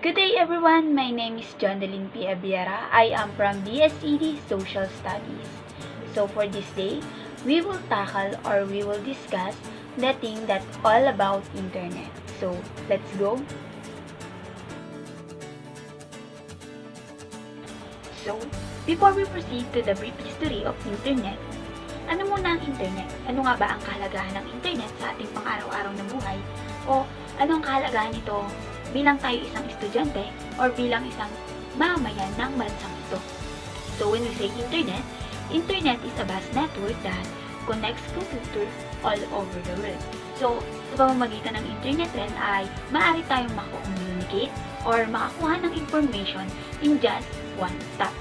Good day everyone, my name is Jonalyn P. Abiera. I am from BSED-II-SOCIAL Studies. So for this day, we will tackle or we will discuss the thing that's all about internet. So let's go. So, before we proceed to the brief history of internet, ano muna ang internet? Ano nga ba ang kahalagahan ng internet sa ating pang-araw-araw na buhay? O ano ang kahalagahan nito bilang tayo isang estudyante or bilang isang mamamayan ng bansang ito? So when we say internet, internet is a vast network that connects computers all over the world. So sa pamamagitan ng internet rin ay maaari tayong mako-communicate or makakuha ng information in just one tap.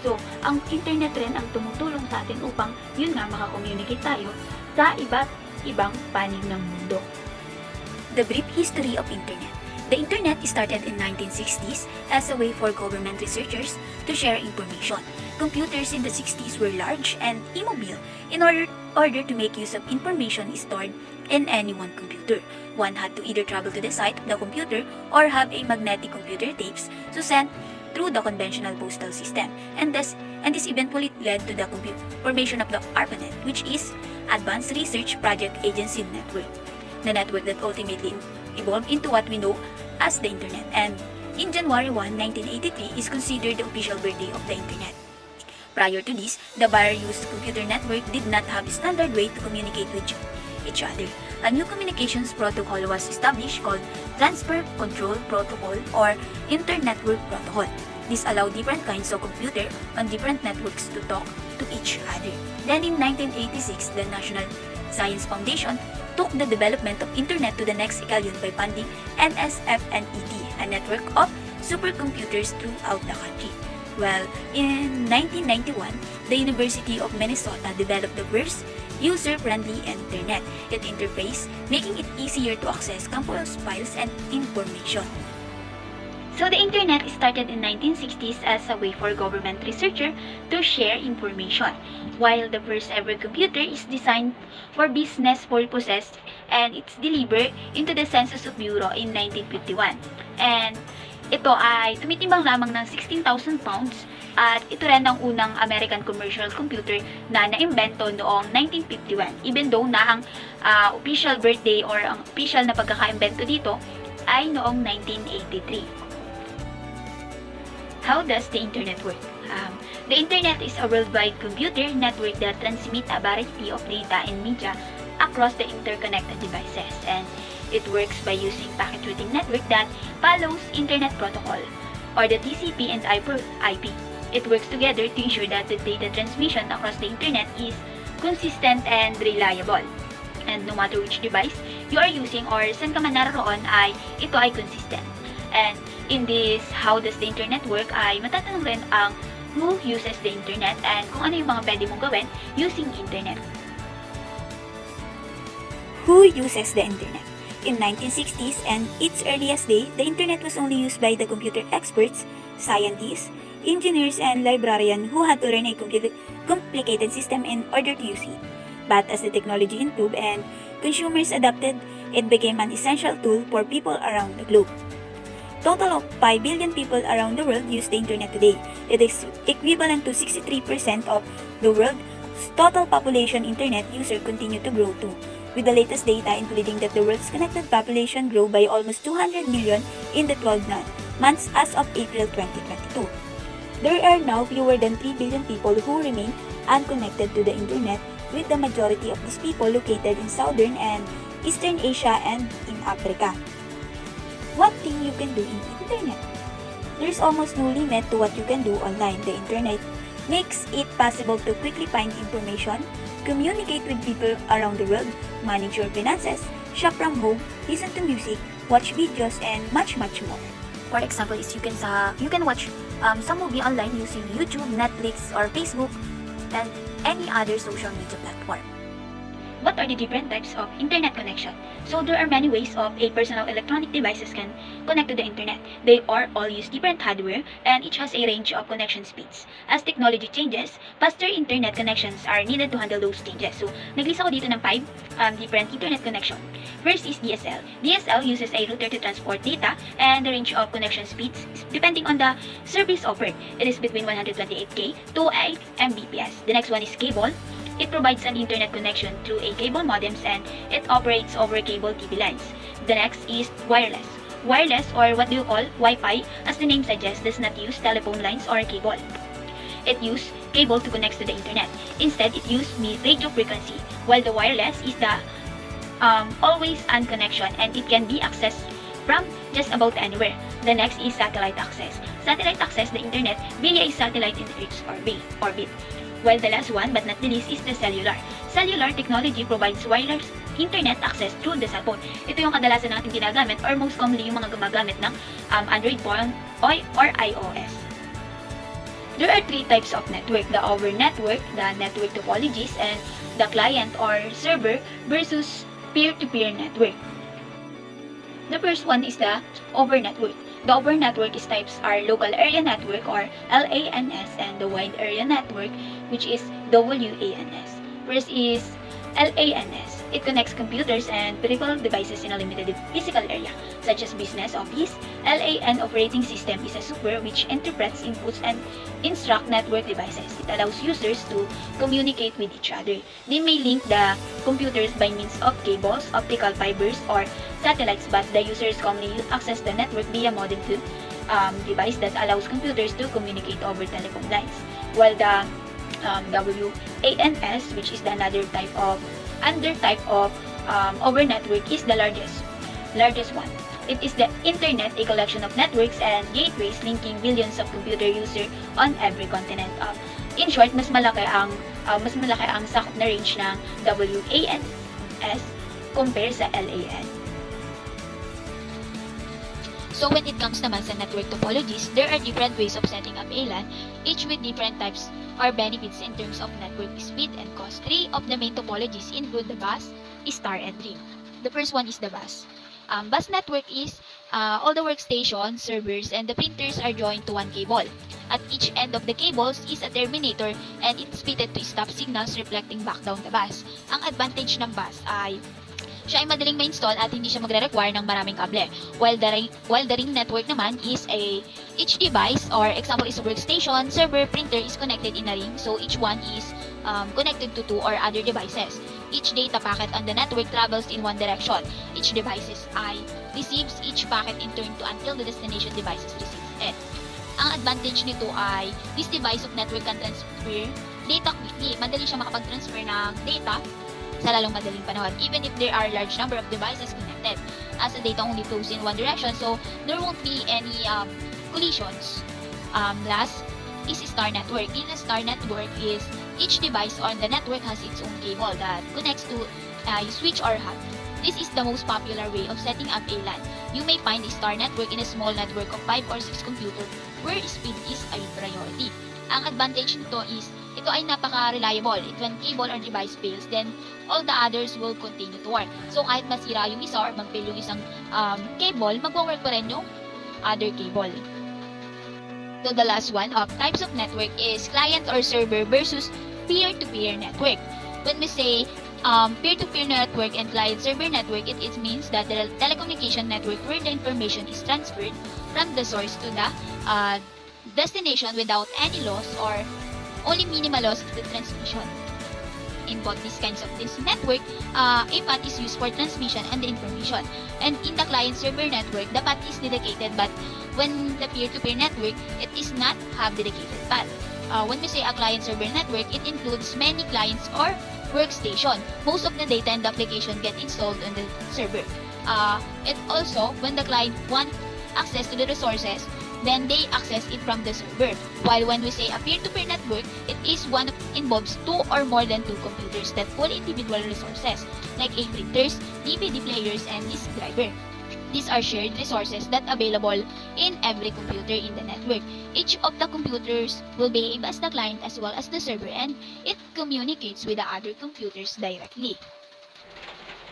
So, ang internet rin ang tumutulong sa atin upang yun nga makakommunicate tayo sa iba't ibang panig ng mundo. The brief history of internet. The internet started in 1960s as a way for government researchers to share information. Computers in the 60s were large and immobile. In order to make use of information stored in any one computer, one had to either travel to the site of the computer or have a magnetic computer tapes to send through the conventional postal system, and this eventually led to the formation of the ARPANET, which is Advanced Research Project Agency Network, the network that ultimately evolved into what we know as the Internet, and in January 1, 1983 is considered the official birthday of the Internet. Prior to this, the wire-used computer network did not have a standard way to communicate with each other. A new communications protocol was established called Transfer Control Protocol or Inter-Network Protocol. This allowed different kinds of computer on different networks to talk to each other. Then in 1986, the National Science Foundation took the development of Internet to the next echelon by funding NSFNET, a network of supercomputers throughout the country. Well, in 1991, the University of Minnesota developed the first user-friendly internet interface, making it easier to access campus files and information. So the internet started in 1960s as a way for government researchers to share information, while the first ever computer is designed for business purposes and it's delivered into the Census Bureau in 1951. And ito ay tumitimbang lamang ng 16,000 pounds at ito rin ang unang American commercial computer na naimbento noong 1951, even though na ang official birthday or ang official na pagkakaimbento dito ay noong 1983. How does the internet work? The internet is a worldwide computer network that transmits a variety of data and media across the interconnected devices, and it works by using packet routing network that follows Internet Protocol or the TCP and IP. It works together to ensure that the data transmission across the internet is consistent and reliable. And no matter which device you are using or saan ka man naroon ay ito ay consistent. And in this how does the internet work ay matatanong rin ang who uses the internet and kung ano yung mga pwede mong gawin using internet. Who uses the internet? In 1960s and its earliest day, the internet was only used by the computer experts, scientists, engineers, and librarians who had to learn a complicated system in order to use it. But as the technology improved and consumers adopted, it became an essential tool for people around the globe. Total of 5 billion people around the world use the internet today. It is equivalent to 63% of the world's total population. Internet users continue to grow too, with the latest data including that the world's connected population grew by almost 200 million in the 12 months as of April 2022. There are now fewer than 3 billion people who remain unconnected to the internet, with the majority of these people located in Southern and Eastern Asia and in Africa. What thing you can do in internet? There's almost no limit to what you can do online. The internet makes it possible to quickly find information, communicate with people around the world, manage your finances, shop from home, listen to music, watch videos, and much more. For example, is you can watch some movie online using YouTube, Netflix, or Facebook, and any other social media platform. What are the different types of internet connection? So there are many ways of a personal electronic devices can connect to the internet. They are all use different hardware and each has a range of connection speeds. As technology changes, faster internet connections are needed to handle those changes. So, naglista ko dito ng 5 different internet connection. First is DSL. DSL uses a router to transport data and the range of connection speeds depending on the service offered. It is between 128K to 8 Mbps. The next one is cable. It provides an internet connection through a cable modems and it operates over cable TV lines. The next is wireless. Wireless, or what do you call Wi-Fi, as the name suggests, does not use telephone lines or cable. It uses cable to connect to the internet. Instead, it uses radio frequency, while the wireless is the always-on connection and it can be accessed from just about anywhere. The next is satellite access. Satellite access the internet via a satellite in Earth's orbit. While the last one, but not the least, is the cellular. Cellular technology provides wireless internet access through the cellphone. Ito yung kadalasan natin ginagamit or most commonly yung mga gumagamit ng Android phone or iOS. There are 3 types of network: the over network, the network topologies, and the client or server versus peer-to-peer network. The first one is the over network. The over network types are local area network or LANS and the wide area network, which is WANS. First is LANS. It connects computers and peripheral devices in a limited physical area, such as business, office. LAN operating system is a software which interprets inputs and instruct network devices. It allows users to communicate with each other. They may link the computers by means of cables, optical fibers, or satellites, but the users commonly access the network via modem to device that allows computers to communicate over telephone lines. While the WANS, which is the another type of over network, is the largest one. It is the internet, a collection of networks and gateways linking billions of computer users on every continent. In short, mas malaki ang sakop na range ng WANS compare sa LAN. So when it comes naman sa network topologies, there are different ways of setting up a LAN, each with different types or benefits in terms of network speed and cost. 3 of the main topologies include the bus, star, and ring. The first one is the bus. Bus network is all the workstations, servers, and the printers are joined to one cable. At each end of the cables is a terminator and it's fitted to stop signals reflecting back down the bus. Ang advantage ng bus ay siya ay madaling ma-install at hindi siya magre-require ng maraming kable. While the ring network naman is each device or example is a workstation, server, printer is connected in a ring. So each one is connected to 2 or other devices. Each data packet on the network travels in one direction. Each device receives each packet in turn to until the destination devices receives it. Ang advantage nito ay this device of network can transfer data quickly. Madali siya makapag-transfer ng data sa lalong madaling panahon, even if there are large number of devices connected, as the data only flows in one direction, so there won't be any collisions. Last is star network. In a star network is each device on the network has its own cable that connects to a switch or hub. This is the most popular way of setting up a LAN. You may find a star network in a small network of 5 or 6 computers where speed is a priority. Ang advantage nito is ito ay napaka-reliable. When cable or device fails, then all the others will continue to work. So kahit masira yung isa or mag-fail yung isang cable, magwo-work pa rin yung other cable. So the last one of types of network is client or server versus peer-to-peer network. When we say peer-to-peer network and client-server network, it means that the telecommunication network where the information is transferred from the source to the destination without any loss or only minimal loss of the transmission. In both these kinds of this network, a path is used for transmission and the information. And in the client-server network, the path is dedicated, but when the peer-to-peer network, it is not have dedicated path. When we say a client-server network, it includes many clients or workstation. Most of the data and the application get installed on the server. It also, when the client wants access to the resources, then they access it from the server. While when we say a peer-to-peer network, it is one that involves 2 or more than 2 computers that pull individual resources, like a printers, DVD players, and disk driver. These are shared resources that available in every computer in the network. Each of the computers will behave as the client as well as the server, and it communicates with the other computers directly.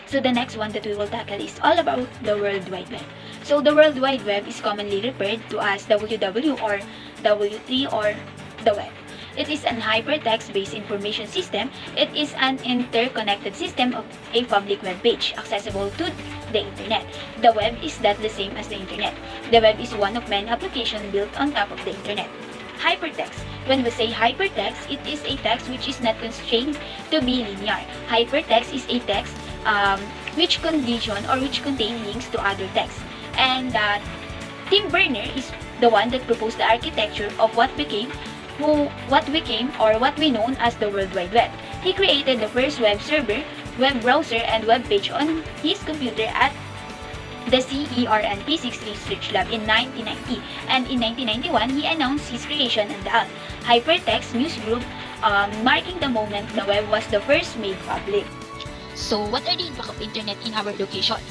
So the next one that we will tackle is all about the World Wide Web. So the World Wide Web is commonly referred to as WW or W3 or the web. It is an hypertext-based information system. It is an interconnected system of a public web page accessible to the internet. The web is not the same as the internet. The web is one of many applications built on top of the internet. Hypertext. When we say hypertext, it is a text which is not constrained to be linear. Hypertext is a text which condition or which contain links to other texts. And Tim Berners is the one that proposed the architecture of what became or what we known as the World Wide Web. He created the first web server, web browser, and web page on his computer at the CERN-P6 Research Lab in 1990. And in 1991, he announced his creation on the Hypertext News Group, marking the moment the web was the first made public. So, what are the impact of internet in our education?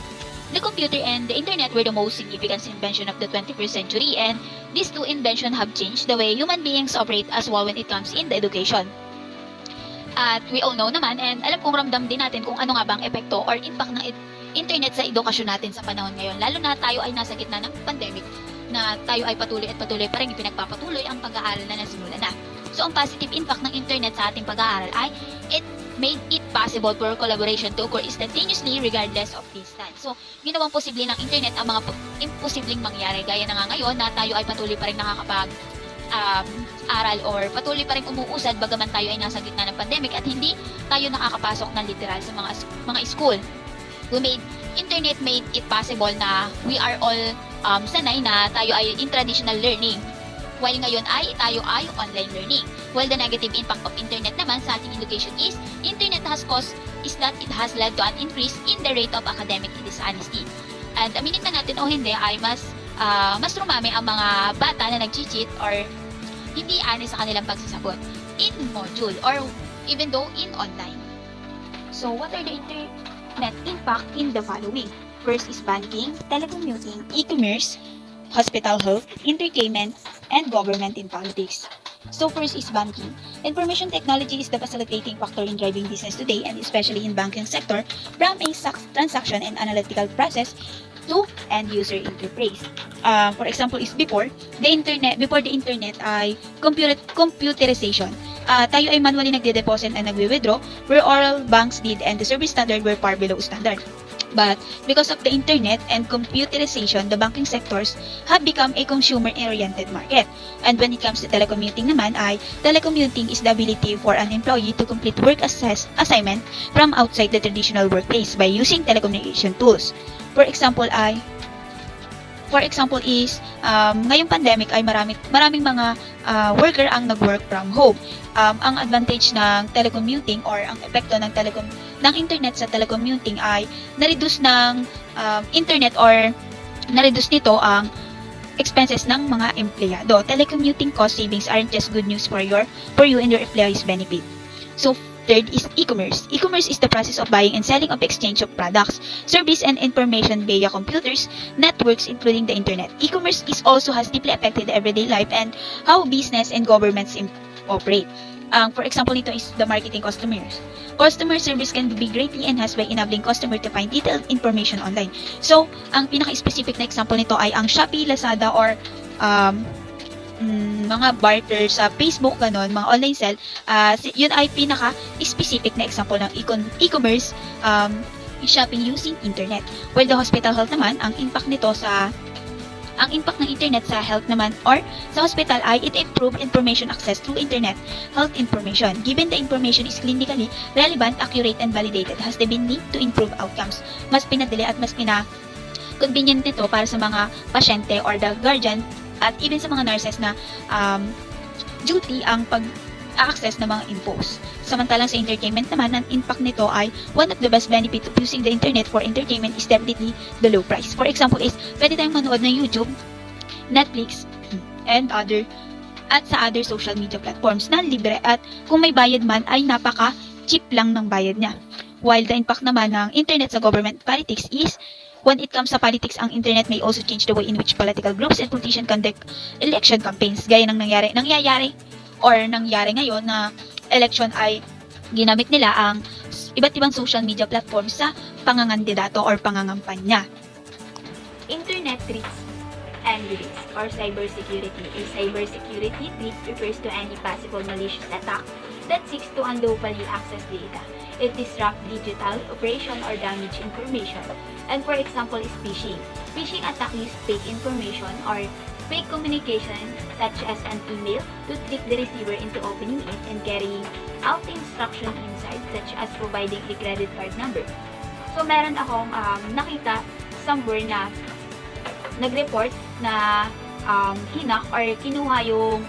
The computer and the internet were the most significant invention of the 21st century, and these two inventions have changed the way human beings operate as well when it comes in the education. At we all know naman, and alam kong ramdam din natin kung ano nga bang epekto or impact ng internet sa edukasyon natin sa panahon ngayon, lalo na tayo ay nasa gitna ng pandemic, na tayo ay patuloy pa rin ipinagpapatuloy ang pag-aaral na nasimula na. So, ang positive impact ng internet sa ating pag-aaral ay it made it possible for collaboration to occur instantaneously regardless of distance. So, ginawang posible ng internet ang mga imposibleng mangyari. Gaya na nga ngayon na tayo ay patuloy pa rin aral or patuloy pa rin umuusad bagaman tayo ay nasa gitna ng pandemic at hindi tayo nakakapasok ng literal sa mga school. Internet made it possible na we are all sanay na tayo ay in traditional learning, while ngayon ay tayo ay online learning. While the negative impact of internet naman sa ating education is that it has led to an increase in the rate of academic dishonesty. And aminin man natin o hindi ay mas rumami ang mga bata na nag-cheat or hindi honest sa kanilang pagsasagot in module or even though in online. So what are the internet impact in the following? First is banking, telecommuting, e-commerce, hospital health, entertainment, and government in politics. So first is banking. Information technology is the facilitating factor in driving business today, and especially in banking sector, from a transaction and analytical process to end user interface. For example, is before the internet ay computerization. Tayo ay manually nagde-deposit and nagwi-withdraw, where all banks did, and the service standard were far below standard. But because of the internet and computerization, the banking sectors have become a consumer-oriented market. And when it comes to telecommuting naman, telecommuting is the ability for an employee to complete work assignment from outside the traditional workplace by using telecommunication tools. For example is ngayong pandemic ay maraming mga worker ang nag-work from home. Ang advantage ng telecommuting or ang epekto ng internet sa telecommuting ay na-reduce ng internet or na-reduce nito ang expenses ng mga empleyado. Telecommuting cost savings aren't just good news for you and your employees' benefit. So third is e-commerce. E-commerce is the process of buying and selling of exchange of products, service, and information via computers, networks, including the internet. E-commerce also has deeply affected the everyday life and how business and governments operate. For example, ito is the marketing customers. Customer service can be greatly enhanced by enabling customer to find detailed information online. So, ang pinaka-specific na example nito ay ang Shopee, Lazada, or mga barter sa Facebook, ganon, mga online sell, yun ay pinaka-specific na example ng e-commerce shopping using internet. While the hospital health naman, ang impact ng internet sa health naman or sa hospital ay it improve information access through internet health information. Given the information is clinically relevant, accurate, and validated, has the need to improve outcomes. Mas pinadali at mas convenient nito para sa mga pasyente or the guardian at even sa mga nurses na duty ang pag-access ng mga infos. Samantalang sa entertainment naman, ang impact nito ay one of the best benefit of using the internet for entertainment is definitely the low price. For example is, pwede tayong manood ng YouTube, Netflix, and sa other social media platforms na libre at kung may bayad man ay napaka-cheap lang ng bayad niya. While the impact naman ng internet sa government politics is, when it comes sa politics, ang internet may also change the way in which political groups and politicians conduct election campaigns. Gaya ng nangyari ngayon na election ay ginamit nila ang iba't ibang social media platforms sa pangangandidato or pangangampanya. Internet threats and risks, or cybersecurity. A cybersecurity threat refers to any possible malicious attack that seeks to unlawfully access data. It disrupts digital operation or damage information. And for example is phishing. Phishing attack use fake information or fake communication such as an email to trick the receiver into opening it and carrying out the instruction inside, such as providing a credit card number. So meron akong nakita somewhere na nag-report na hinak or kinuha yung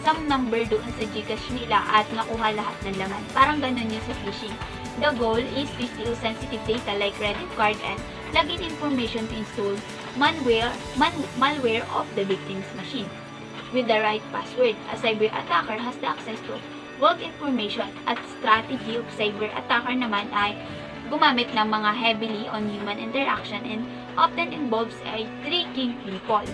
some number doon sa Gcash nila at nakuha lahat ng laman. Parang ganun yung sa phishing. The goal is to steal sensitive data like credit card and login information to install malware of the victim's machine. With the right password, a cyber attacker has the access to vault information at strategy of cyber attacker naman ay gumamit ng mga heavily on human interaction and often involves a tricking people.